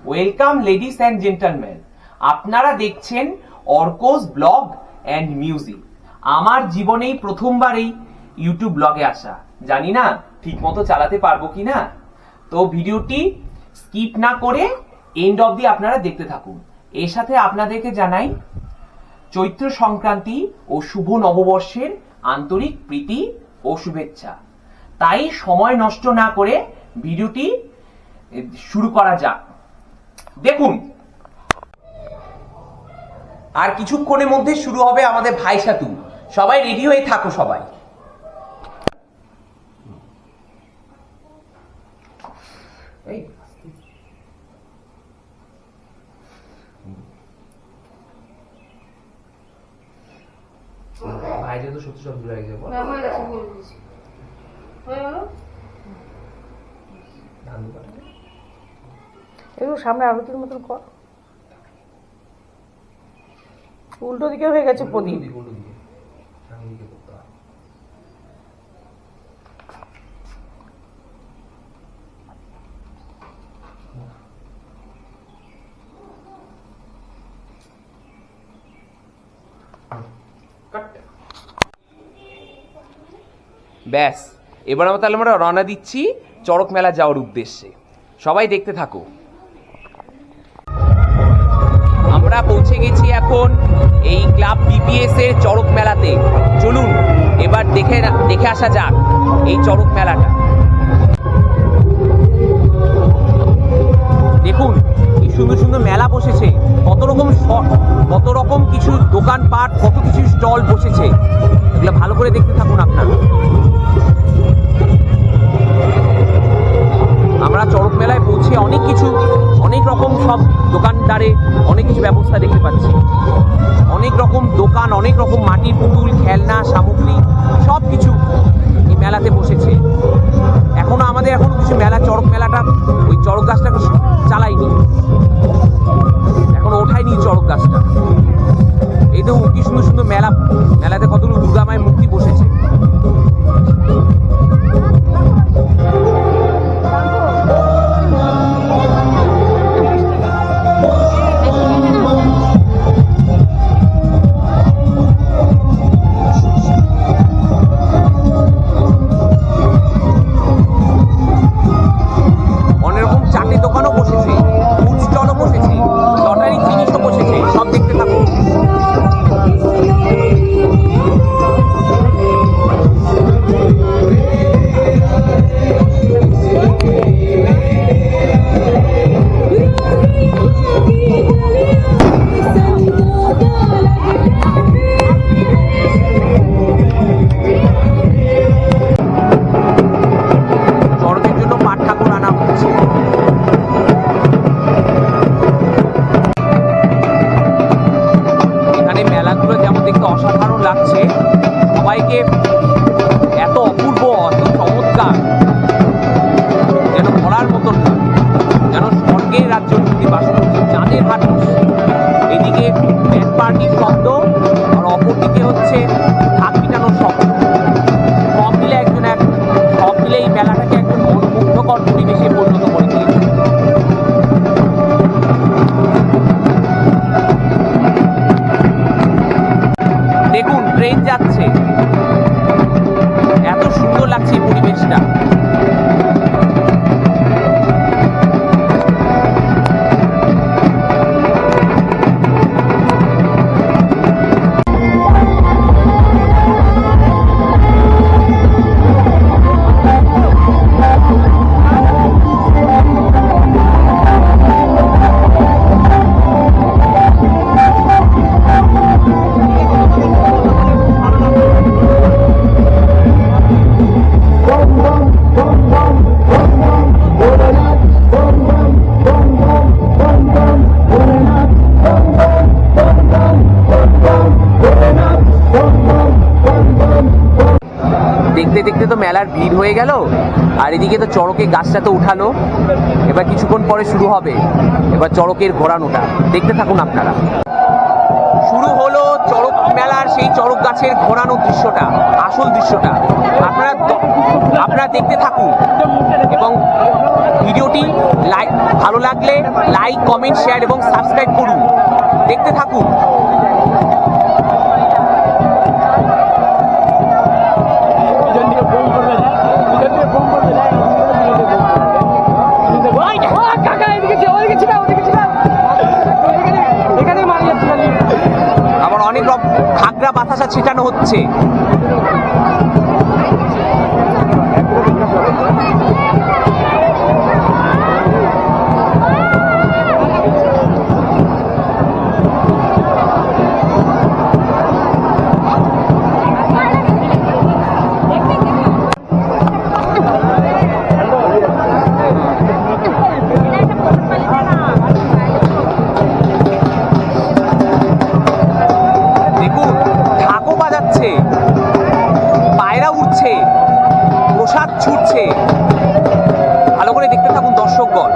Welcome ladies and gentleman, আপনারা দেখছেন অর্কস blog and music. আমার জীবনেই প্রথমবার এই ইউটিউব ব্লগে আসা, জানি না ঠিক মতো চালাতে পারবো কিনা। তো ভিডিওটি স্কিপ না করে এন্ড অবধি আপনারা দেখতে থাকুন। এর সাথে আপনাদেরকে জানাই চৈত্র সংক্রান্তি ও শুভ নববর্ষের আন্তরিক প্রীতি ও শুভেচ্ছা। তাই সময় নষ্ট না করে ভিডিওটি শুরু করা যাক। দেখুন, আর কিছুক্ষণের মধ্যে শুরু হবে আমাদের ভাই সাতু। সবাই রেডি হয়ে থাকো সবাই। ভাইটা তো সত্যি সব দূরে গেছে। একটু সামনে আরতির মতন কর। উল্টো দিকে হয়ে গেছে প্রদীপ। ব্যাস, এবার তাহলে আমরা রওনা দিচ্ছি চড়ক মেলা যাওয়ার উদ্দেশ্যে। সবাই দেখতে থাকো। আমরা পৌঁছে গেছি এখন এই ক্লাব বিপিএস এর চড়ক মেলাতে। চলুন এবার দেখে আসা যাক এই চড়ক মেলাটা। দেখুন কি সুন্দর সুন্দর মেলা বসেছে, কত রকম কিছু দোকানপাট, কত কিছু স্টল বসেছে। এগুলো ভালো করে দেখতে থাকুন আপনারা। আমরা চড়ক মেলায় পৌঁছে অনেক রকম সব দোকানদারে অনেক কিছু ব্যবস্থা দেখতে পাচ্ছি। অনেক রকম দোকান, অনেক রকম মাটির পুতুল, খেলনা সামগ্রী সব কিছু এই মেলাতে বসেছে। আমাদের কিছু মেলা, চড়ক মেলাটা ওই চড়ক গাছটাকে চালাইনি, এখনো ওঠায়নি চড়ক গাছটা। এই তো কি সুন্দর সুন্দর মেলাতে কতগুলো দুর্গা মায়ের মূর্তি বসেছে। অসাধারণ লাগছে সবাইকে, এত অপূর্ব, এত চমৎকার, যেন বলার মতন না, যেন স্বর্গের রাজ্য যদি বাস করছে। চাঁদের হাট, এদিকে ব্যান্ড পার্টির শব্দ আর অপরদিকে হচ্ছে হাত পিটানোর শব্দ। সব মিলে এই মেলাটাকে একজন মনোমুগ্ধকর পরিবেশে পরিণত করে দিয়েছে। দেখুন ট্রেন যাচ্ছে, এত সুন্দর লাগছে এই পরিবেশটা। দেখতে দেখতে তো মেলার ভিড় হয়ে গেল, আর এদিকে তো চড়কের গাছটা তো উঠালো। এবার কিছুক্ষণ পরে শুরু হবে এবার চড়কের ঘোরানোটা। দেখতে থাকুন আপনারা। শুরু হলো চড়ক মেলার সেই চড়ক গাছের ঘোরানো দৃশ্যটা, আসল দৃশ্যটা আপনারা দেখতে থাকুন এবং ভিডিওটি ভালো লাগলে লাইক, কমেন্ট, শেয়ার এবং সাবস্ক্রাইব করুন। দেখতে থাকুন। আবার অনেক ঘাগরা বাতাসা ছিটানো হচ্ছে। পায়রা উঠছে, প্রসাদ ছুটছে। ভালো করে দেখতে থাকুন দর্শকগণ।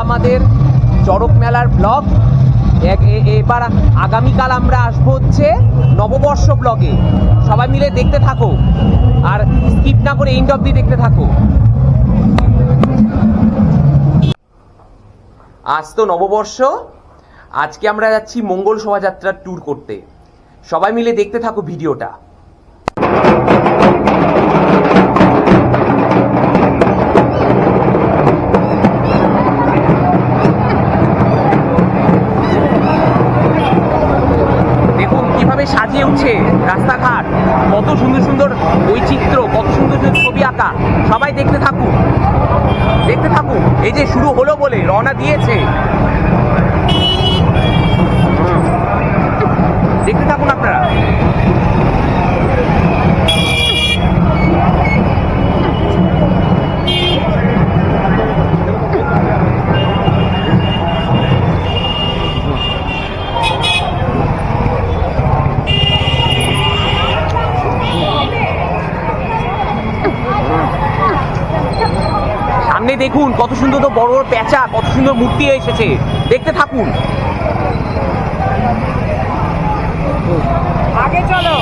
আমাদের চড়ক মেলার ব্লগ। এবার আগামীকাল আমরা আসবো হচ্ছে নববর্ষ ব্লগে। সবাই মিলে দেখতে থাকো আর স্কিপ না করে এন্ড অবধি দেখতে থাকো। আজ তো নববর্ষ, আজকে আমরা যাচ্ছি মঙ্গল শোভাযাত্রার ট্যুর করতে। সবাই মিলে দেখতে থাকো ভিডিওটা। সাজিয়ে উঠছে রাস্তাঘাট, কত সুন্দর সুন্দর বৈচিত্র্য, কত সুন্দর সুন্দর ছবি আঁকা। সবাই দেখতে থাকুন, দেখতে থাকুন। এই যে শুরু হলো বলে রওনা দিয়েছে, দেখতে থাকুন আপনারা। সামনে দেখুন কত সুন্দর তো বড় বড় পেঁচা, কত সুন্দর মূর্তি এসেছে, দেখতে থাকুন। আগে চলো,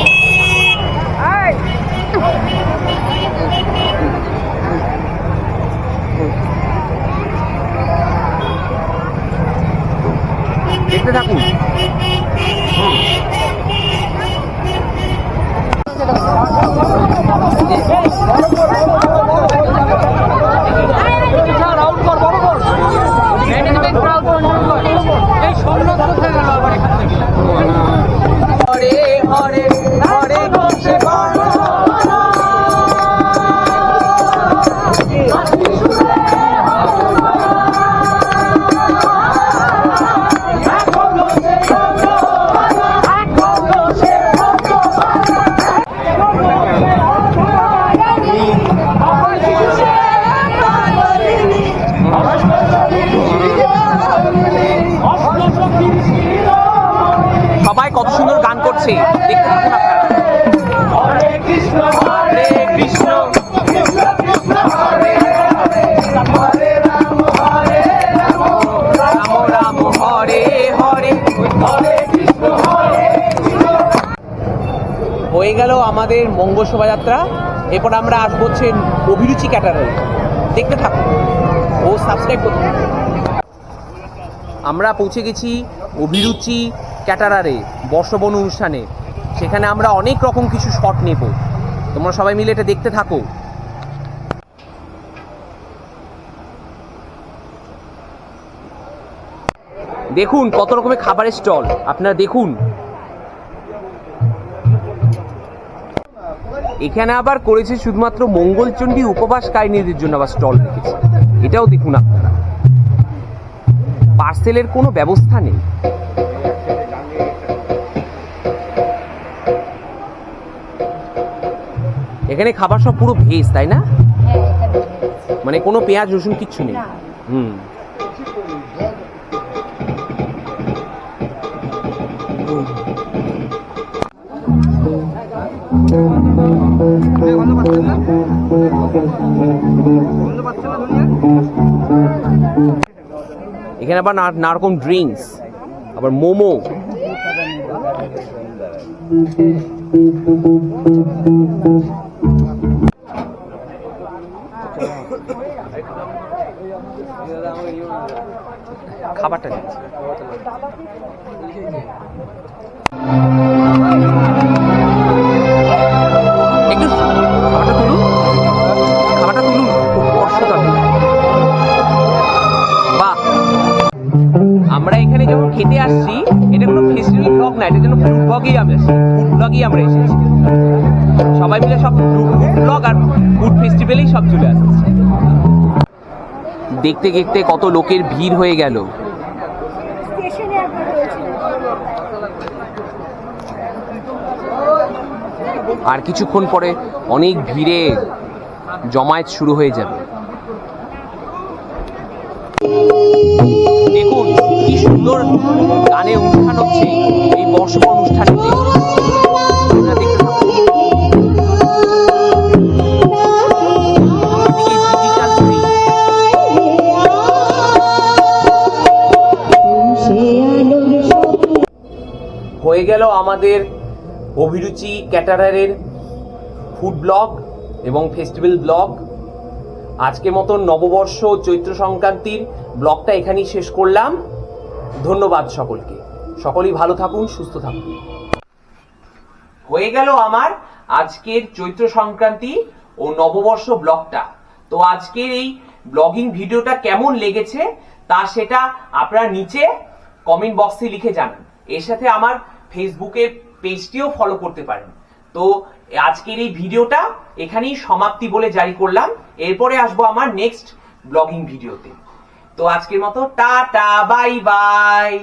দেখতে থাকুন। সবাই কত সুন্দর গান করছে, দেখতে থাকুন আপনারা। হরে কৃষ্ণ হরে কৃষ্ণ কৃষ্ণ কৃষ্ণ হরে হরে, হরে রাম হরে রাম, রাম রাম হরে হরে, হরে কৃষ্ণ হরে কৃষ্ণ। হয়ে গেল আমাদের মঙ্গল শোভাযাত্রা। এরপর আমরা আসবো হচ্ছে অভিরুচি ক্যাটারারে। দেখতে থাকুন ও সাবস্ক্রাইব করুন। আমরা পৌঁছে গেছি অভিরুচি ক্যাটারারে বর্ষবরণ অনুষ্ঠানে। সেখানে আমরা অনেক রকম কিছু শট নেব, তোমরা সবাই মিলে এটা দেখতে থাকো। দেখুন কত রকমের খাবারের স্টল, আপনারা দেখুন। এখানে আবার করেছে শুধুমাত্র মঙ্গলচণ্ডী উপবাসকারিণীদের জন্য আবার স্টল রেখেছে, এটাও দেখুন আপনারা। পার্সেলের কোনো ব্যবস্থা নেই। এখানে খাবার সব পুরো ভেজ, তাই না? মানে কোনো পেঁয়াজ রসুন কিচ্ছু নেই। হুম, এখানে আবার নানা রকম ড্রিঙ্কস, আবার মোমো। খাবারটা দিচ্ছি। একটু খাবারটা তুলুন, খাবারটা তুলুন, খুব অসাধারণ। বাহ, আমরা এখানে যখন খেতে আসছি, এটা কোনো ফেস্টিভ্যাল ব্লগ না, এটা যেন ফুড ব্লগেই আমরা এসেছি, ফুড ব্লগেই আমরা এসেছি। সবাই মিলে সব ফুড ব্লগ আর ফুড ফেস্টিভ্যালেই সব চলে আসছে। দেখতে দেখতে কত লোকের ভিড় হয়ে গেল। আর কিছুক্ষণ পরে অনেক ভিড়ে জমায়েত শুরু হয়ে যাবে। দেখুন কি সুন্দর গানে অনুষ্ঠান হচ্ছে এই বর্ষবরণ অনুষ্ঠানেতে। দেখতে থাকুন। হয়ে গেল আমাদের অভিরুচি ক্যাটারারের ফুড ব্লগ এবং ফেস্টিভ্যাল ব্লগ। আজকের মতন নববর্ষ চৈত্র সংক্রান্তির ব্লগটা এখানেই শেষ করলাম। ধন্যবাদ সকলকে, সকলেই ভালো থাকুন, সুস্থ থাকুন। হয়ে গেল আমার আজকের চৈত্র সংক্রান্তি ও নববর্ষ ব্লগটা। তো আজকের এই ব্লগিং ভিডিওটা কেমন লেগেছে তা সেটা আপনারা নিচে কমেন্ট বক্সে লিখে জানান। এর সাথে আমার ফেসবুকের পেজটিও ফলো করতে পারেন। তো আজকের এই ভিডিওটা এখানেই সমাপ্তি বলে জারি করলাম। এরপরে আসবো আমার নেক্সট ব্লগিং ভিডিওতে। তো আজকের মতো টাটা, বাই বাই।